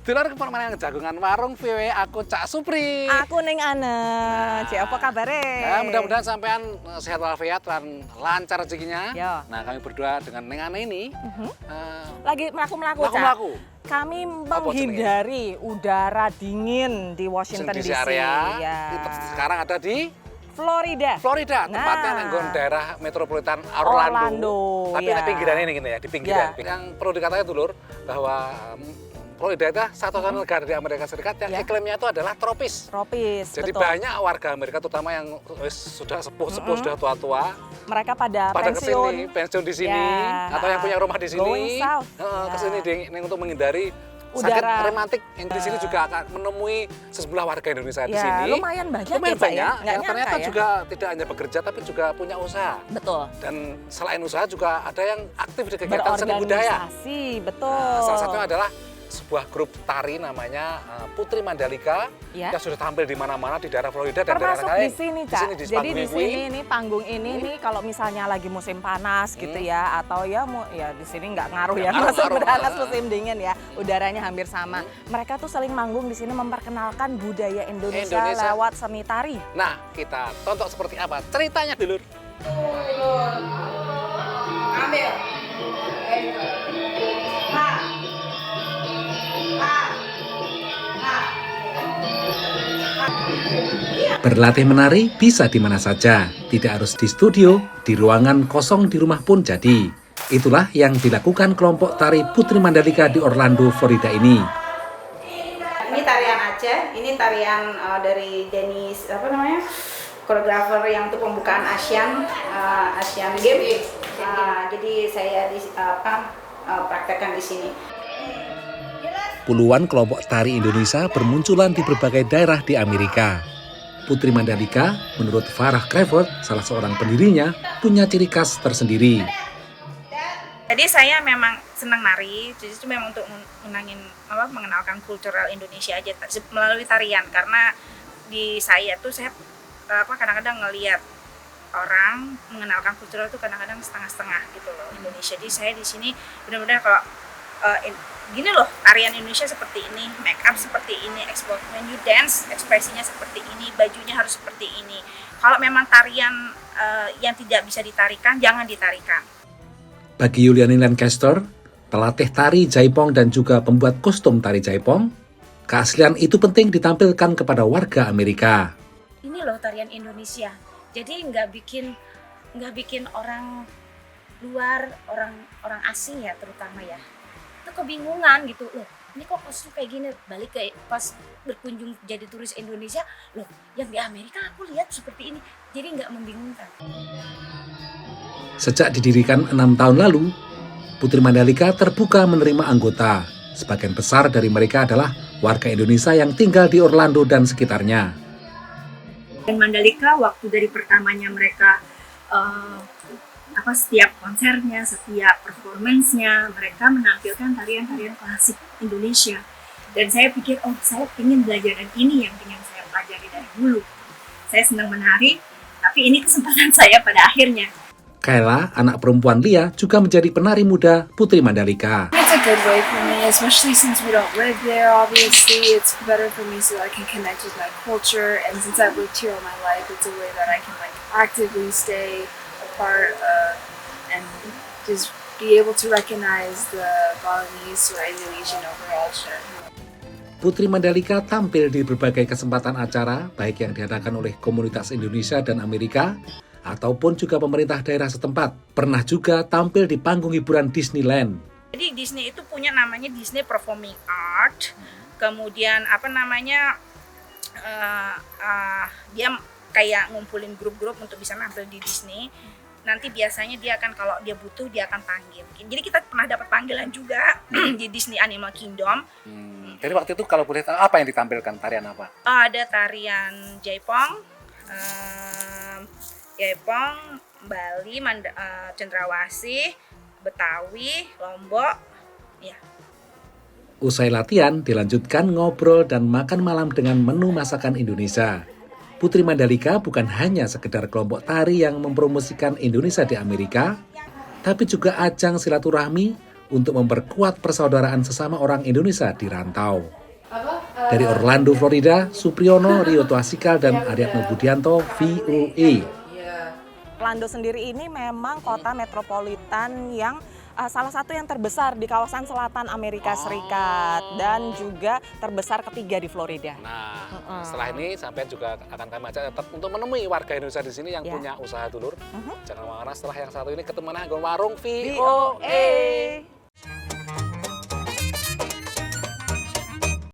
Dulur permainan jagungan warung VW aku Cak Supri. Aku Ning Ane. Cek apa kabare? Ya, mudah-mudahan sampean sehat walafiat dan lancar rezekinya. Ya. Nah, kami berdua dengan Ning Ane ini Lagi melaku-melaku, Cak. melaku-melaku Kami menghindari udara dingin di Washington di DC. area. Ya. Kita sekarang ada di Florida. tepatnya Nah. nenggon daerah metropolitan Orlando. Tapi ya. di pinggiran ini gini ya, di pinggiran. Ya. Yang perlu dikatakan dulur bahwa Florida itu satu-satunya negara di Amerika Serikat yang Ya. iklimnya itu adalah tropis. Tropis, Jadi betul. banyak warga Amerika terutama yang sudah sepuh-sepuh, sudah tua-tua Mereka pada kesini, pensiun. pensiun di sini, Ya. atau yang punya rumah di sini, Going south. kesini untuk menghindari sakit Udara. rematik. Yang di sini juga akan menemui sesebelah warga Indonesia di Ya, sini. lumayan banyak Lumayan ya, Pak, ya? banyak, Nggak yang ternyata nyangka ya. juga tidak hanya bekerja tapi juga punya usaha. Betul. Dan selain usaha juga ada yang aktif di kegiatan seni budaya. Berorganisasi, betul. Nah, salah satunya adalah sebuah grup tari namanya Putri Mandalika Ya. yang sudah tampil di mana-mana di daerah Florida dan daerah Termasuk lain. di sini, Cak. Di Jadi panggung di ini. sini nih panggung ini nih kalau misalnya lagi musim panas gitu ya, atau ya di sini nggak ngaruh ya, Nggak musim ngaruh. panas musim dingin ya, udaranya hampir sama. Mereka tuh saling manggung di sini memperkenalkan budaya Indonesia lewat seni tari. Nah, kita tonton seperti apa ceritanya dulur. Ambil. Berlatih menari bisa di mana saja, tidak harus di studio, di ruangan kosong di rumah pun jadi. Itulah yang dilakukan kelompok tari Putri Mandalika di Orlando, Florida ini. Ini tarian Aceh, ini tarian dari Dennis koreografer yang untuk pembukaan Asian Games. Jadi saya praktekkan di sini. Puluhan kelompok tari Indonesia bermunculan di berbagai daerah di Amerika. Putri Mandalika, menurut Farah Crawford, salah seorang pendirinya, punya ciri khas tersendiri. Jadi saya memang senang nari, jadi itu memang untuk mengenalkan kultural Indonesia aja melalui tarian, karena di saya tuh saya kadang-kadang ngelihat orang mengenalkan kultural itu kadang-kadang setengah-setengah gitu loh Indonesia. Jadi saya di sini benar-benar kalau gini loh, tarian Indonesia seperti ini, make up seperti ini, when you dance ekspresinya seperti ini, bajunya harus seperti ini. Kalau memang tarian yang tidak bisa ditarikan, jangan ditarikan. Bagi Yuliani Lancaster, pelatih tari Jaipong dan juga pembuat kostum tari Jaipong, keaslian itu penting ditampilkan kepada warga Amerika. Ini loh tarian Indonesia. Jadi nggak bikin orang luar, orang asing ya terutama ya, itu kebingungan gitu loh. Ini kok kostum kayak gini, balik ke pas berkunjung jadi turis Indonesia, loh yang di Amerika aku lihat seperti ini, jadi nggak membingungkan. Sejak didirikan 6 tahun lalu, Putri Mandalika terbuka menerima anggota. Sebagian besar dari mereka adalah warga Indonesia yang tinggal di Orlando dan sekitarnya. Dan Mandalika waktu dari pertamanya mereka setiap konsernya, setiap performance-nya, mereka menampilkan tarian-tarian klasik Indonesia. Dan saya pikir, saya ingin belajar, dan ini yang ingin saya pelajari dari dulu. Saya senang menari, tapi ini kesempatan saya pada akhirnya. Kayla, anak perempuan Lia, juga menjadi penari muda Putri Mandalika. It's a good way for me, especially since we don't live there, obviously. It's better for me so I can connect with my culture, and since I've lived here all my life, it's a way that I can actively stay a part of and just be able to recognize the Balinese or Indonesian overall culture. Putri Mandalika tampil di berbagai kesempatan acara, baik yang diadakan oleh komunitas Indonesia dan Amerika, ataupun juga pemerintah daerah setempat. Pernah juga tampil di panggung hiburan Disneyland. Jadi Disney itu punya namanya Disney Performing Art. Kemudian dia kayak ngumpulin grup-grup untuk bisa nampil di Disney. Nanti biasanya dia akan, kalau dia butuh, dia akan panggil. Jadi kita pernah dapat panggilan juga di Disney Animal Kingdom. Jadi waktu itu kalau boleh tahu apa yang ditampilkan, tarian apa? Ada tarian Jaipong, Bali, Cendrawasih, Betawi, Lombok, ya. Usai latihan, dilanjutkan ngobrol dan makan malam dengan menu masakan Indonesia. Putri Mandalika bukan hanya sekedar kelompok tari yang mempromosikan Indonesia di Amerika, tapi juga ajang silaturahmi untuk memperkuat persaudaraan sesama orang Indonesia di rantau. Dari Orlando, Florida, Supriyono, Rioto Asikal, dan Ariadno Budianto, VOA. Orlando sendiri ini memang kota metropolitan yang salah satu yang terbesar di kawasan selatan Amerika Serikat dan juga terbesar ketiga di Florida. Nah, setelah ini sampai juga akan kami ajak tetap untuk menemui warga Indonesia di sini yang punya usaha dulur. Jangan kemana-mana, setelah yang satu ini ketemu nang warung VOA.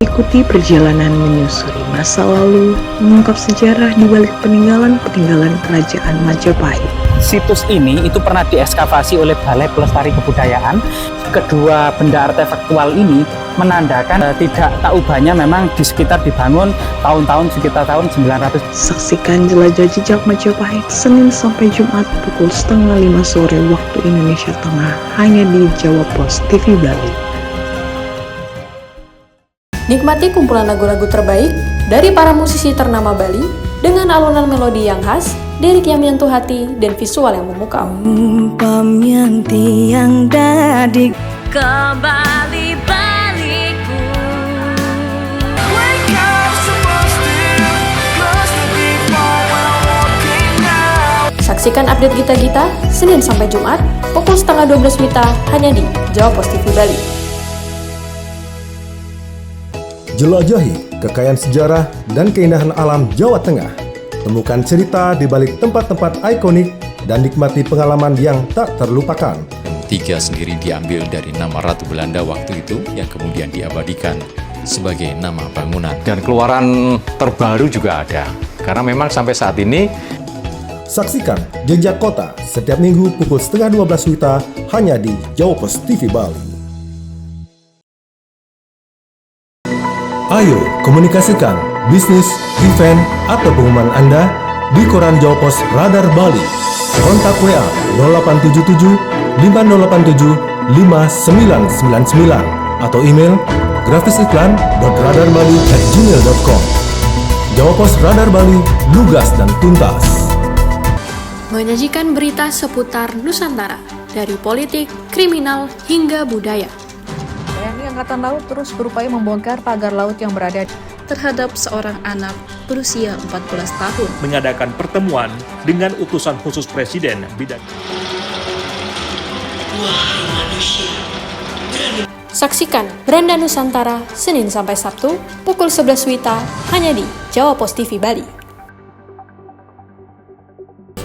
Ikuti perjalanan menyusuri masa lalu, mengungkap sejarah di balik peninggalan-peninggalan kerajaan Majapahit. Situs ini itu pernah diekskavasi oleh Balai Pelestari Kebudayaan. Kedua benda artefaktual ini menandakan tidak tak ubahnya memang di sekitar dibangun tahun-tahun sekitar tahun 900. Saksikan jelajah jejak Majapahit Senin sampai Jumat pukul 4:30 sore waktu Indonesia Tengah hanya di Jawa Pos TV Bali. Nikmati kumpulan lagu-lagu terbaik dari para musisi ternama Bali dengan alunan melodi yang khas, lirik yang menyentuh hati, dan visual yang memukau. Umpam yang tiang dadik Kembali baliku. Saksikan update Gita-Gita Senin sampai Jumat pukul 11:30 WITA hanya di Jawa Pos TV Bali. Jelajahi kekayaan sejarah dan keindahan alam Jawa Tengah. Temukan cerita di balik tempat-tempat ikonik dan nikmati pengalaman yang tak terlupakan. Tiga sendiri diambil dari nama Ratu Belanda waktu itu yang kemudian diabadikan sebagai nama bangunan. Dan keluaran terbaru juga ada. Karena memang sampai saat ini Saksikan Jejak Kota setiap minggu pukul 11:30 WITA hanya di Jawa Pos TV Bali. Ayo komunikasikan bisnis, event, atau pengumuman Anda di koran Jawa Pos Radar Bali. Kontak WA 0877 5087 5999 atau email grafisiklan.radarbali@gmail.com. Jawa Pos Radar Bali, lugas dan tuntas. Menyajikan berita seputar Nusantara dari politik, kriminal, hingga budaya. TNI Angkatan Laut terus berupaya membongkar pagar laut yang berada Terhadap seorang anak berusia 14 tahun. Mengadakan pertemuan dengan utusan khusus Presiden bidang. Saksikan Beranda Nusantara Senin sampai Sabtu pukul 11 WITA hanya di Jawa Pos TV Bali.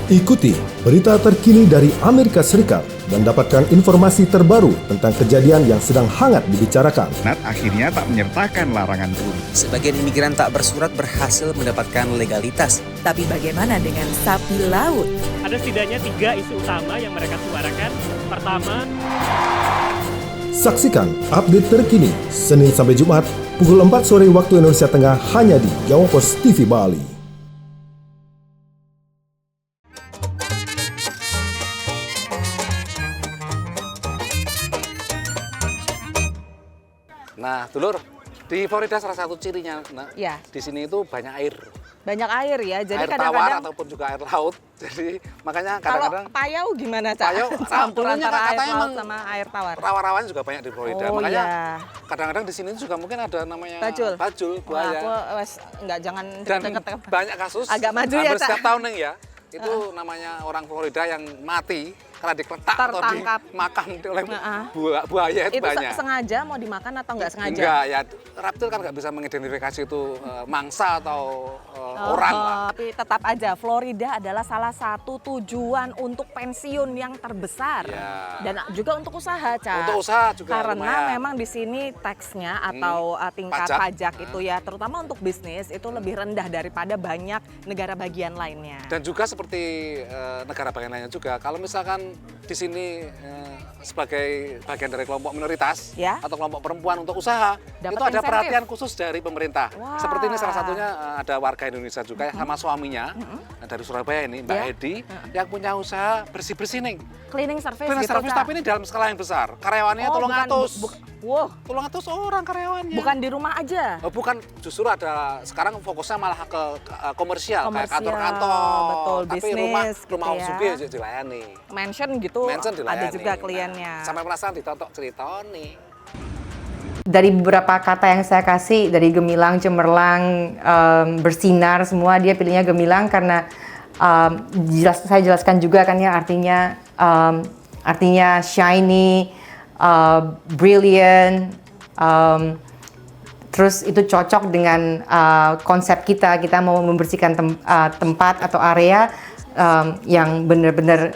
Ikuti berita terkini dari Amerika Serikat dan dapatkan informasi terbaru tentang kejadian yang sedang hangat dibicarakan. Nat akhirnya tak menyertakan larangan turun. Sebagian imigran tak bersurat berhasil mendapatkan legalitas. Tapi bagaimana dengan sapi laut? Ada setidaknya 3 isu utama yang mereka suarakan. Pertama, saksikan update terkini Senin sampai Jumat pukul 4 sore waktu Indonesia Tengah hanya di Jawa Pos TV Bali. Nah, dulur, di Florida salah satu cirinya, di sini itu banyak air. Banyak air ya, jadi air kadang-kadang tawar ataupun juga air laut. Jadi makanya kadang-kadang kalau payau gimana, Cak? Payau antara air laut sama air tawar. Rawa-rawan juga banyak di Florida. Oh, makanya iya. kadang-kadang di sini juga mungkin ada namanya bajul, buaya. Enggak, jangan dan deket-deket. Banyak kasus. Agak maju ya, Cak. Setiap tahun nih ya. Itu namanya orang Florida yang mati karena dikletak atau dimakan oleh buaya itu banyak. Itu sengaja mau dimakan atau nggak sengaja? Enggak, ya reptil kan nggak bisa mengidentifikasi itu mangsa atau orang lah. Tapi tetap aja Florida adalah salah satu tujuan untuk pensiun yang terbesar dan juga untuk usaha, Cak. Untuk usaha juga karena lumayan. memang di sini taxnya atau tingkat pajak itu ya, terutama untuk bisnis itu lebih rendah daripada banyak negara bagian lainnya. Dan juga seperti negara bagian lainnya juga, kalau misalkan di sini sebagai bagian dari kelompok minoritas atau kelompok perempuan untuk usaha, itu ada perhatian khusus dari pemerintah. Seperti ini salah satunya ada warga Indonesia juga sama suaminya dari Surabaya ini, Mbak Edi, yang punya usaha bersih-bersih nih. Cleaning service Cleaning gitu, service, tapi ini dalam skala yang besar. Karyawannya 300 orang karyawannya. Bukan di rumah aja? Oh, bukan, justru ada sekarang fokusnya malah ke komersial kayak kantor-kantor. Betul, tapi bisnis, rumah gitu sugi dilayani. mention gitu, Mention ada dilayani. juga kliennya. Sampai perasaan ditotok cerita nih. Dari beberapa kata yang saya kasih, dari gemilang, cemerlang, bersinar semua, dia pilihnya gemilang karena saya jelaskan juga kan ya artinya shiny, brilliant, terus itu cocok dengan konsep kita mau membersihkan tempat atau area yang benar-benar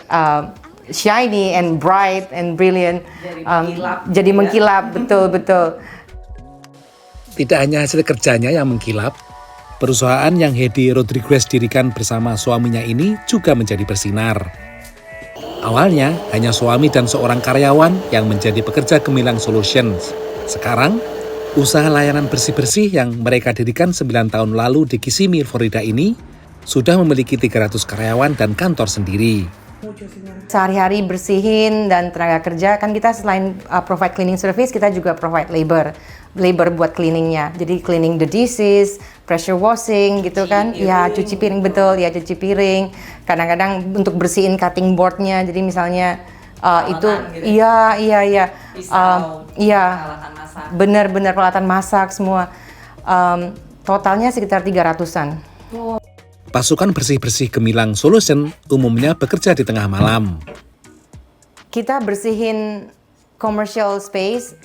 shiny and bright and brilliant, jadi mengkilap, betul. Tidak hanya hasil kerjanya yang mengkilap, perusahaan yang Hedi Rodriguez dirikan bersama suaminya ini juga menjadi bersinar. Awalnya hanya suami dan seorang karyawan yang menjadi pekerja Gemilang Solutions. Sekarang, usaha layanan bersih-bersih yang mereka dirikan 9 tahun lalu di Kissimmee, Florida ini sudah memiliki 300 karyawan dan kantor sendiri. Sehari-hari bersihin dan tenaga kerja, kan kita selain provide cleaning service, kita juga provide labor buat cleaningnya. Jadi cleaning the dishes, pressure washing gitu kan, ya cuci piring, betul ya, cuci piring. Kadang-kadang untuk bersihin cutting boardnya, jadi misalnya itu gitu. Iya benar-benar peralatan masak semua. Totalnya sekitar 300-an. Pasukan bersih-bersih Gemilang Solution umumnya bekerja di tengah malam. Kita bersihin commercial space,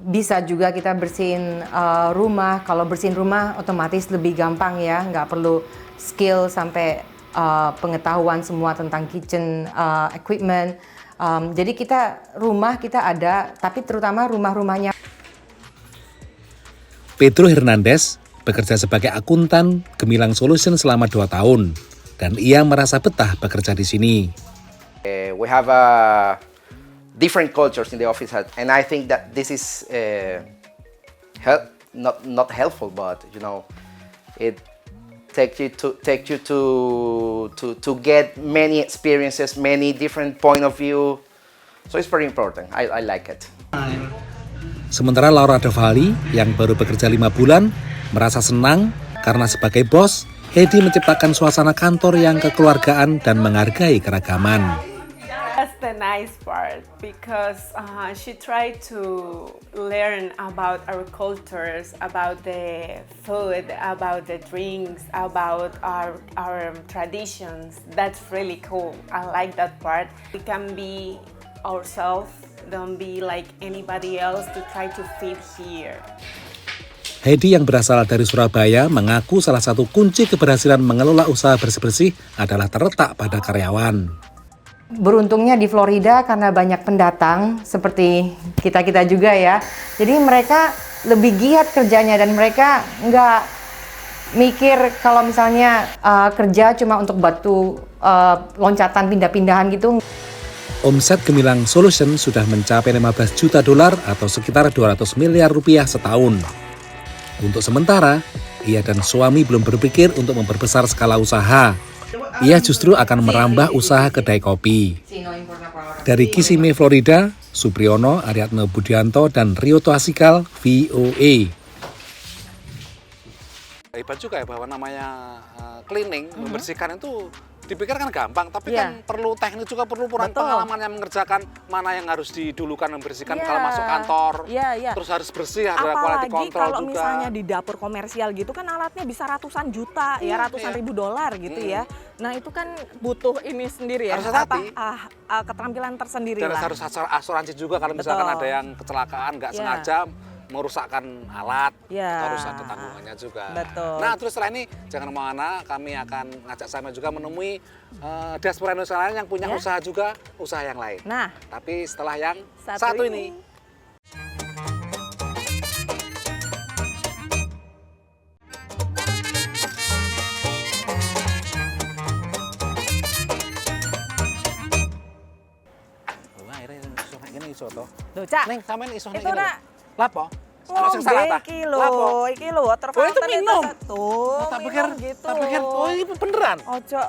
bisa juga kita bersihin rumah. Kalau bersihin rumah otomatis lebih gampang ya, nggak perlu skill sampai pengetahuan semua tentang kitchen equipment. Jadi rumah kita ada, tapi terutama rumah-rumahnya. Pedro Hernandez bekerja sebagai akuntan Gemilang Solution selama 2 tahun dan ia merasa betah bekerja di sini. We have different cultures in the office, and I think that this is not helpful, but it takes you to get many experiences, many different point of view. So it's very important. I like it. Sementara Laura Devali yang baru bekerja 5 bulan merasa senang karena sebagai bos, Hedi menciptakan suasana kantor yang kekeluargaan dan menghargai keragaman. That's the nice part because she tried to learn about our cultures, about the food, about the drinks, about our traditions. That's really cool. I like that part. We can be ourselves, don't be like anybody else to try to fit here. Hedi yang berasal dari Surabaya mengaku salah satu kunci keberhasilan mengelola usaha bersih-bersih adalah terletak pada karyawan. Beruntungnya di Florida karena banyak pendatang seperti kita-kita juga ya. Jadi mereka lebih giat kerjanya dan mereka nggak mikir kalau misalnya kerja cuma untuk batu loncatan pindah-pindahan gitu. Omset Gemilang Solution sudah mencapai 15 juta dolar atau sekitar 200 miliar rupiah setahun. Untuk sementara, ia dan suami belum berpikir untuk memperbesar skala usaha. Ia justru akan merambah usaha kedai kopi. Dari Kissimmee, Florida, Supriyono, Aryatno Budianto, dan Rioto Asikal, VOA. Hebat juga ya bahwa namanya cleaning, membersihkan itu dipikirkan gampang, tapi kan perlu teknik juga, perlu pengalaman yang mengerjakan mana yang harus didulukan membersihkan kalau masuk kantor, terus harus bersih, ada quality control juga. Kalau misalnya di dapur komersial gitu kan alatnya bisa ratusan juta, ratusan ribu dolar gitu ya. Nah itu kan butuh ini sendiri ya, keterampilan tersendiri dan lah. harus asuransi juga kalau misalkan ada yang kecelakaan nggak sengaja merusakkan alat, harus ada tanggungannya juga. Betul. Nah terus setelah ini jangan kemana-mana, kami akan ngajak Sama juga menemui diaspora Indonesia lain yang punya usaha juga, usaha yang lain. Nah, tapi setelah yang satu ini. Wah, ini iso toh. Loh, Cak. Neng, sampean iso nek itu ngene. Lapo? Iki lho, water fountain itu tuh. Tak pikir gitu. Oh ini beneran? Ojo,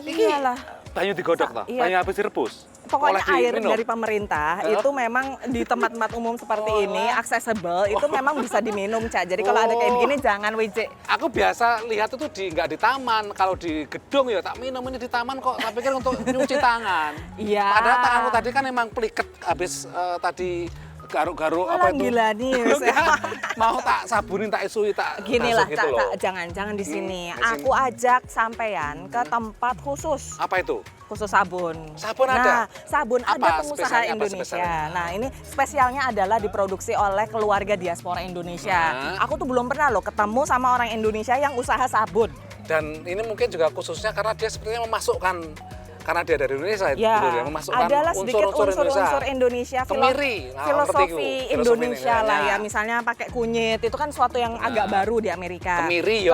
iyalah. Banyu digodok toh? Banyu habis direbus? pokoknya air diminum. dari pemerintah itu memang di tempat-tempat umum seperti ini accessible, itu memang bisa diminum, Cak. Jadi kalau ada kayak begini jangan WC. Aku biasa lihat itu nggak di taman, kalau di gedung ya tak minum, ini di taman kok. Saya pikir untuk nyuci tangan. Iya. Padahal tanganku tadi kan emang peliket habis tadi garuk-garuk apa itu. Gila nih. Mau tak sabunin, tak isui, tak Gini lah, gitu Cak, jangan di sini. Aku ajak sampean ke tempat khusus. Apa itu? Khusus sabun. Sabun ada? Nah, sabun Apa ada pengusaha spesialnya, apa Indonesia. spesialnya? Nah, ini spesialnya adalah diproduksi oleh keluarga diaspora Indonesia. Aku tuh belum pernah loh ketemu sama orang Indonesia yang usaha sabun. Dan ini mungkin juga khususnya karena dia sepertinya memasukkan, karena dia dari Indonesia, Ya, memasukkan adalah sedikit unsur-unsur Indonesia, Kemiri, filosofi Indonesia lah ya. Misalnya pakai kunyit, itu kan suatu yang agak baru di Amerika. Kemiri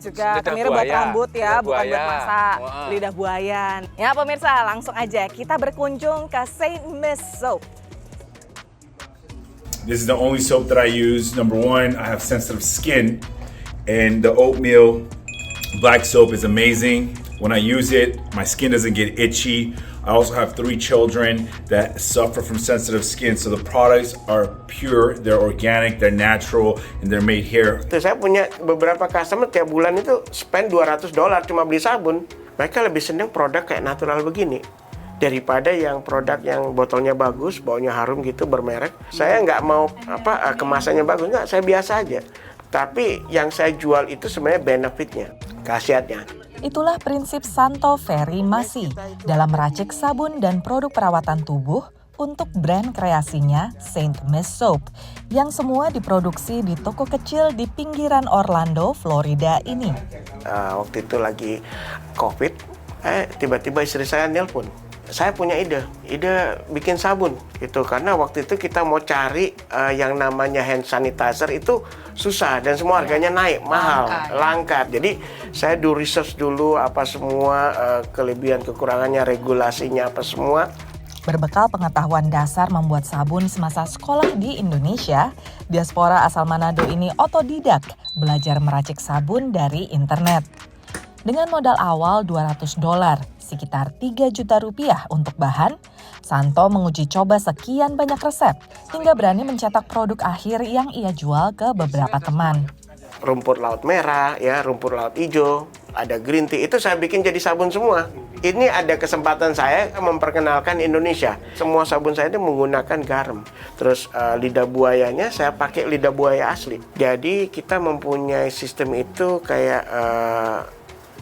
juga, lidah kemiri buat buaya. rambut ya, Lidah bukan buat buaya. masak. Wah. Lidah buaya. Ya pemirsa, langsung aja kita berkunjung ke St. Miss Soap. This is the only soap that I use. Number one, I have sensitive skin, and the oatmeal black soap is amazing. When I use it, my skin doesn't get itchy. I also have 3 children that suffer from sensitive skin, so the products are pure, they're organic, they're natural, and they're made here. Saya punya beberapa customer tiap bulan itu spend $200 cuma beli sabun. Mereka lebih senang produk kayak natural begini daripada yang produk yang botolnya bagus, baunya harum gitu, bermerek. Saya nggak mau kemasannya bagus, nggak, saya biasa aja. Tapi yang saya jual itu sebenarnya benefitnya, khasiatnya. Itulah prinsip Santo Ferry Masi dalam meracik sabun dan produk perawatan tubuh untuk brand kreasinya St. Miss Soap yang semua diproduksi di toko kecil di pinggiran Orlando, Florida ini. Waktu itu lagi COVID, tiba-tiba istri saya nelpon. Saya punya ide bikin sabun gitu, karena waktu itu kita mau cari yang namanya hand sanitizer itu susah dan semua harganya naik, mahal, langka. Jadi saya do research dulu apa semua kelebihan kekurangannya, regulasinya apa semua. Berbekal pengetahuan dasar membuat sabun semasa sekolah di Indonesia, diaspora asal Manado ini otodidak belajar meracik sabun dari internet. Dengan modal awal $200, sekitar 3 juta rupiah untuk bahan, Santo menguji coba sekian banyak resep hingga berani mencetak produk akhir yang ia jual ke beberapa teman. Rumput laut merah, ya, rumput laut hijau, ada green tea, itu saya bikin jadi sabun semua. Ini ada kesempatan saya memperkenalkan Indonesia. Semua sabun saya itu menggunakan garam. Terus lidah buayanya saya pakai lidah buaya asli. Jadi kita mempunyai sistem itu kayak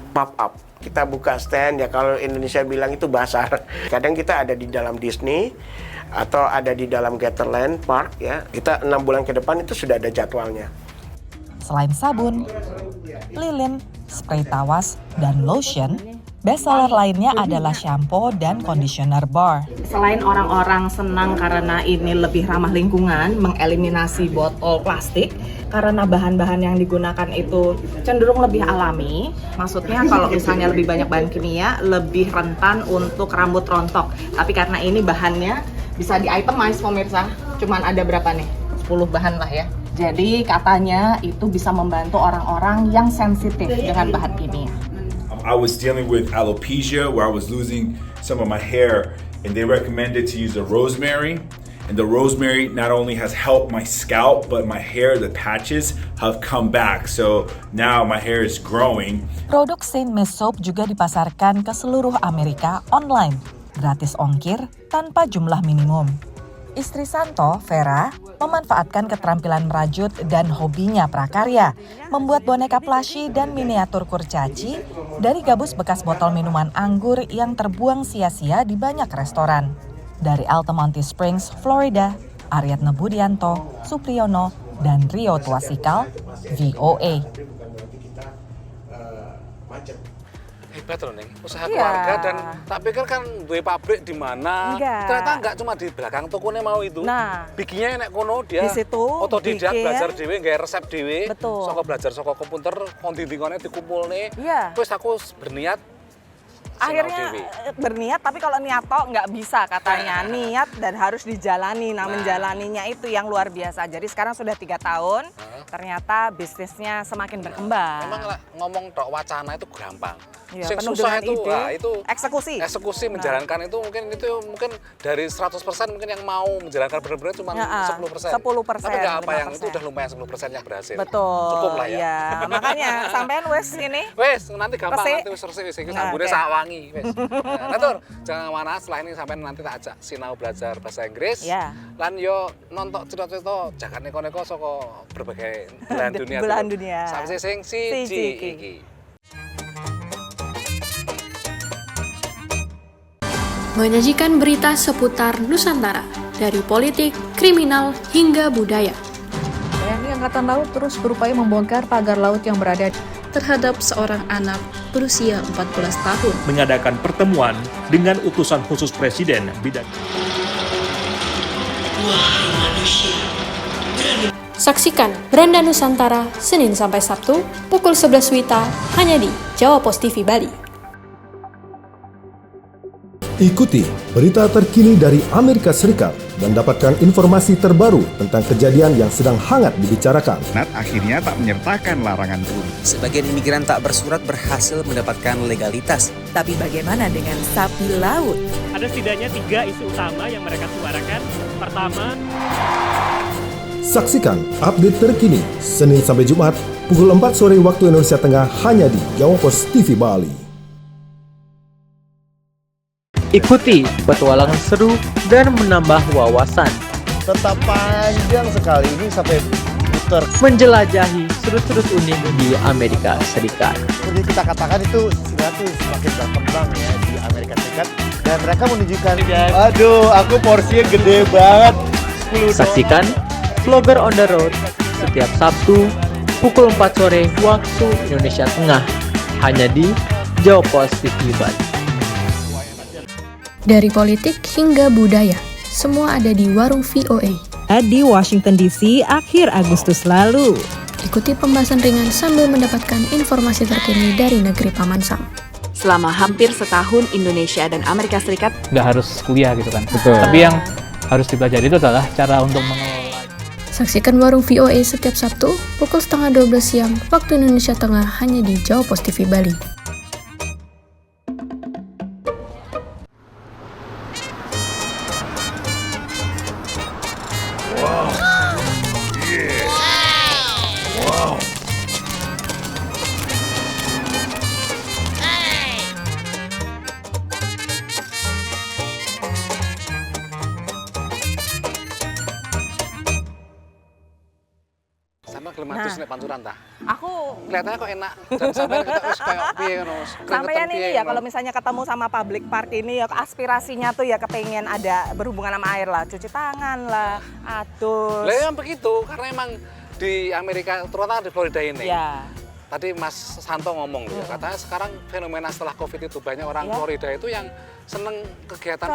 pop-up. Kita buka stand, ya kalau Indonesia bilang itu bazar. Kadang kita ada di dalam Disney atau ada di dalam Gatherland Park, ya. Kita 6 bulan ke depan itu sudah ada jadwalnya. Selain sabun, lilin, spray tawas, dan lotion, bestseller lainnya adalah shampoo dan conditioner bar. Selain orang-orang senang karena ini lebih ramah lingkungan, mengeliminasi botol plastik, karena bahan-bahan yang digunakan itu cenderung lebih alami. Maksudnya kalau misalnya lebih banyak bahan kimia, lebih rentan untuk rambut rontok. Tapi karena ini bahannya bisa di-itemize pemirsa, cuman ada berapa nih? 10 bahan lah ya. Jadi katanya itu bisa membantu orang-orang yang sensitif dengan bahan kimia. I was dealing with alopecia where I was losing some of my hair, and they recommended to use the rosemary. And the rosemary not only has helped my scalp, but my hair, the patches, have come back. So now my hair is growing. Produk St. Miss Soap juga dipasarkan ke seluruh Amerika online, gratis ongkir, tanpa jumlah minimum. Istri Santo, Vera, memanfaatkan keterampilan merajut dan hobinya prakarya, membuat boneka plushie dan miniatur kurcaci dari gabus bekas botol minuman anggur yang terbuang sia-sia di banyak restoran. Dari Altamonte Springs, Florida, Aryatna Budianto, Supriyono, dan Rio Tuasikal, VOA. Hebat loh, Neng. Usaha keluarga dan tak pikir kan duwe pabrik di mana. Ternyata enggak cuma di belakang tokonya mau itu. Nah, bikinnya enek kono dia di situ otodidak bikin, belajar dhewe, nggawe resep dhewe. Betul. Saka belajar saka komputer, kontintingane dikumpulne. Iya. Terus aku berniat akhirnya berniat, tapi kalau niat tok nggak bisa katanya. Niat dan harus dijalani. Nah, menjalaninya itu yang luar biasa. Jadi sekarang sudah 3 tahun, ternyata bisnisnya semakin berkembang. Memang ngomong tok wacana itu gampang. Ya, Yang penuh susah dengan ide, itu eksekusi menjalankan itu mungkin dari 100% mungkin yang mau menjalankan benar-benar cuma 10%. 10%. Tapi nggak apa, yang itu udah lumayan 10% yang berhasil. Betul. Cukup lah ya. Makanya sampean wes ini. Wes nanti gampang nanti wes iki sambune sak wangi wes. Nah, Tur, jangan mana setelah ini sampean nanti tak ajak sinau belajar bahasa Inggris. Lan yo nonton cerita-cerita jagat neko-neko saka berbagai belahan dunia. Sampai sing siji iki. Menyajikan berita seputar Nusantara, dari politik, kriminal, hingga budaya. TNI Angkatan Laut terus berupaya membongkar pagar laut yang berada terhadap seorang anak berusia 14 tahun. Mengadakan pertemuan dengan utusan khusus Presiden bidang. Saksikan Beranda Nusantara Senin sampai Sabtu pukul 11 WITA hanya di Jawa Pos TV Bali. Ikuti berita terkini dari Amerika Serikat dan dapatkan informasi terbaru tentang kejadian yang sedang hangat dibicarakan. Nat akhirnya tak menyertakan larangan turun. Sebagian imigran tak bersurat berhasil mendapatkan legalitas. Tapi bagaimana dengan sapi laut? Ada setidaknya 3 isu utama yang mereka suarakan. Pertama, saksikan update terkini Senin sampai Jumat pukul 4 sore waktu Indonesia Tengah hanya di Jawa Pos TV Bali. Ikuti petualangan seru dan menambah wawasan. Tetap panjang sekali ini sampai putar. Menjelajahi sudut-sudut unik di Amerika Serikat. Jadi kita katakan itu sebenarnya semakin berkembang ya di Amerika Serikat. Dan mereka menunjukkan, aduh aku porsinya gede banget. Saksikan Vlogger on the Road setiap Sabtu pukul 4 sore waktu Indonesia Tengah. Hanya di Jawa Pos TV Bali. Dari politik hingga budaya, semua ada di Warung VOA. Di Washington DC akhir Agustus lalu. Ikuti pembahasan ringan sambil mendapatkan informasi terkini dari negeri Paman Sam. Selama hampir setahun Indonesia dan Amerika Serikat nggak harus kuliah gitu kan. Betul. Tapi yang harus dipelajari itu adalah cara untuk mengelola. Saksikan Warung VOA setiap Sabtu pukul 11:30 siang waktu Indonesia Tengah hanya di Jawa Pos TV Bali. Nek panturan ta. Aku kelihatannya kok enak dan sampean kita wis kayak piye ngono. Sampean ini ya kalau misalnya ketemu sama public park ini ya aspirasinya tuh ya kepengen ada berhubungan sama air lah, cuci tangan lah, atus. Lah yang begitu karena emang di Amerika terutama di Florida ini. Ya. Tadi Mas Santo ngomong ya, katanya sekarang fenomena setelah Covid itu banyak orang Florida itu yang seneng kegiatan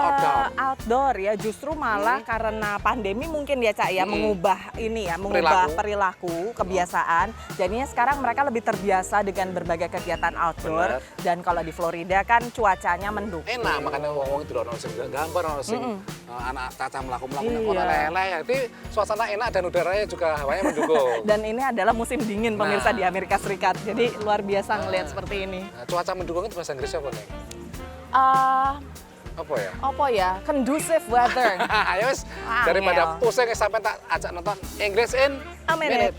outdoor ya, justru malah karena pandemi mungkin ya Cak ya mengubah ini ya, mengubah perilaku kebiasaan. Jadinya sekarang mereka lebih terbiasa dengan berbagai kegiatan outdoor. Dan kalau di Florida kan cuacanya mendukung. Enak, makanya wong itu ono sing gambar, ono sing anak caca melaku-melaku nek lele ya. Jadi suasana enak dan udaranya juga hawanya mendukung. Dan ini adalah musim dingin pemirsa di Amerika Serikat. Jadi luar biasa ngelihat seperti ini. Nah, cuaca mendukung itu bahasa Inggris apa nih? Apa ya? Conducive weather. Ayo wis daripada pusing sampai tak ajak nonton English in a minute.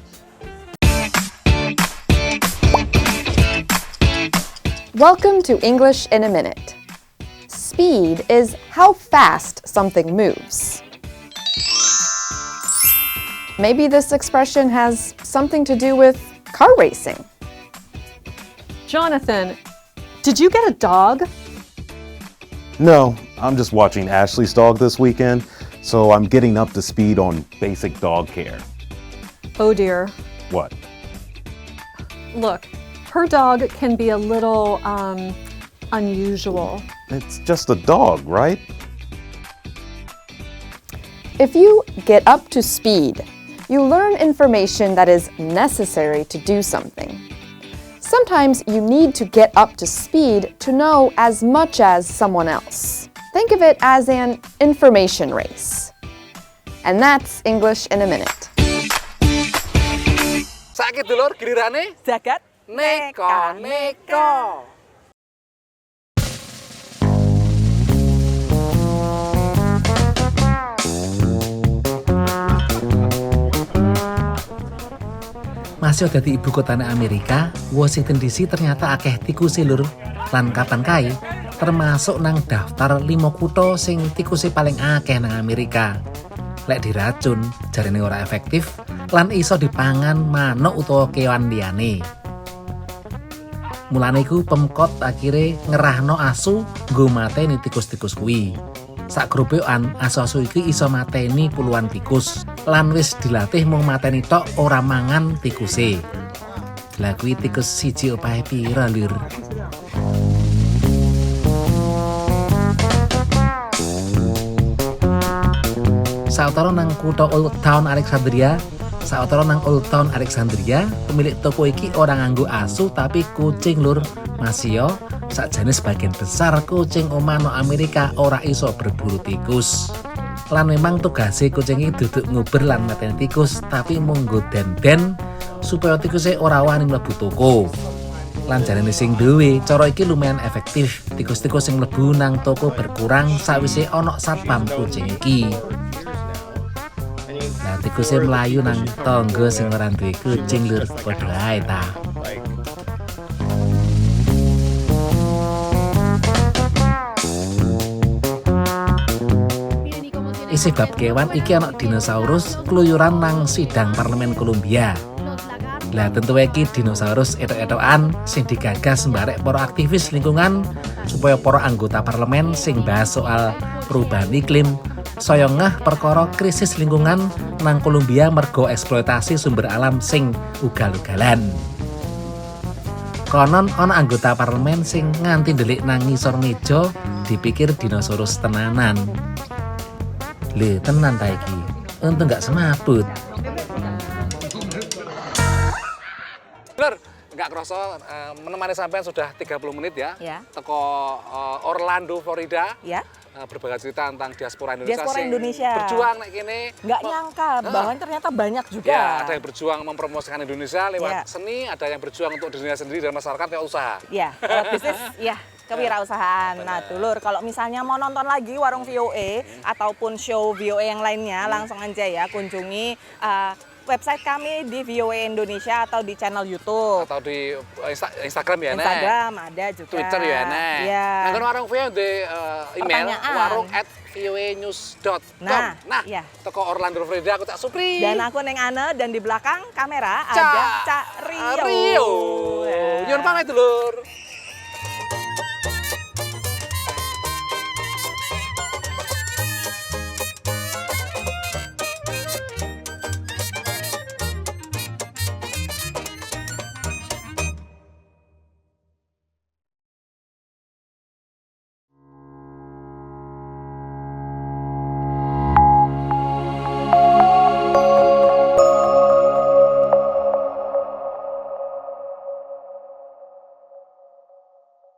Welcome to English in a Minute. Speed is how fast something moves. Maybe this expression has something to do with car racing. Jonathan, did you get a dog? No, I'm just watching Ashley's dog this weekend, so I'm getting up to speed on basic dog care. Oh dear. What? Look, her dog can be a little, unusual. It's just a dog, right? If you get up to speed, you learn information that is necessary to do something. Sometimes you need to get up to speed to know as much as someone else. Think of it as an information race. And that's English in a minute. Sakit dulur girirane jagat neko. Masih ada di ibu kotanya Amerika, Washington DC ternyata akeh tikuse lur. Lan kapan kae termasuk nang daftar 5 kutha sing tikuse paling akeh nang Amerika. Lek diracun, jarine ora efektif lan iso dipangan manuk utawa kewan liyane. Mulane iku Pemkot akhire ngerahno asu nggo mateni tikus-tikus kuwi. Sakgrobokan asu-asu iki iso mateni puluhan tikus lan wis dilatih mung mateni tok ora mangan tikuse. Lah kuwi tikus siji opahe pira lur? Sautara nang kutha Old Town Alexandria, pemilik toko iki ora nganggo asu tapi kucing lur. Masih yo, sakjane sebagian besar kucing omah no Amerika ora iso berburu tikus. Lan memang tugase kucing iki duduk nguber lan mateni tikus, tapi mung nggo den-den supaya tikuse ora wani mlebu toko. Lan jarene sing duwe cara iki lumayan efektif. Tikus-tikus sing mlebu nang toko berkurang sawise ana satpam kucing iki. Nah, tikusnya melayu nang tonggo sing ora duwe kucing lur, padha ae ta. Isih bab kewan iki ana dinosaurus keluyuran nang sidang parlemen Kolombia. Lah tentu iki dinosaurus etok-etokan sing digagas mbarek para aktivis lingkungan supaya para anggota parlemen sing bahas soal perubahan iklim saya ngeh perkara krisis lingkungan nang Kolombia mergo eksploitasi sumber alam sing ugal-ugalan. Konon ana anggota parlemen sing nganti ndelik nang ngisor meja dipikir dinosaurus tenanan. Le tenan ta iki? Untung gak semaput. Bener, nggak kerasa menemani sampean sudah 30 menit ya. Teko Orlando, Florida. Ya. Berbagi cerita tentang diaspora Indonesia. Diaspora Indonesia. Berjuang kayak gini. Nggak nyangka bahwa ternyata banyak juga. Ya, ada yang berjuang mempromosikan Indonesia lewat seni, ada yang berjuang untuk dirinya sendiri dan masyarakat lewat usaha. Ya, lewat bisnis, ya. Kewirausahaan. Nah, dulur, kalau misalnya mau nonton lagi Warung VOA ataupun show VOA yang lainnya, langsung aja ya kunjungi website kami di VOA Indonesia atau di channel YouTube. Atau di Instagram ya, Instagram ada juga. Twitter ya, Nek. Ya. Nah, Warung VOA di email warung@voanews.com. Nah, toko Orlando Florida aku tak Supri. Dan aku Neng Ane dan di belakang kamera ada Cak Rio. Nyuwun pamit, Dulur.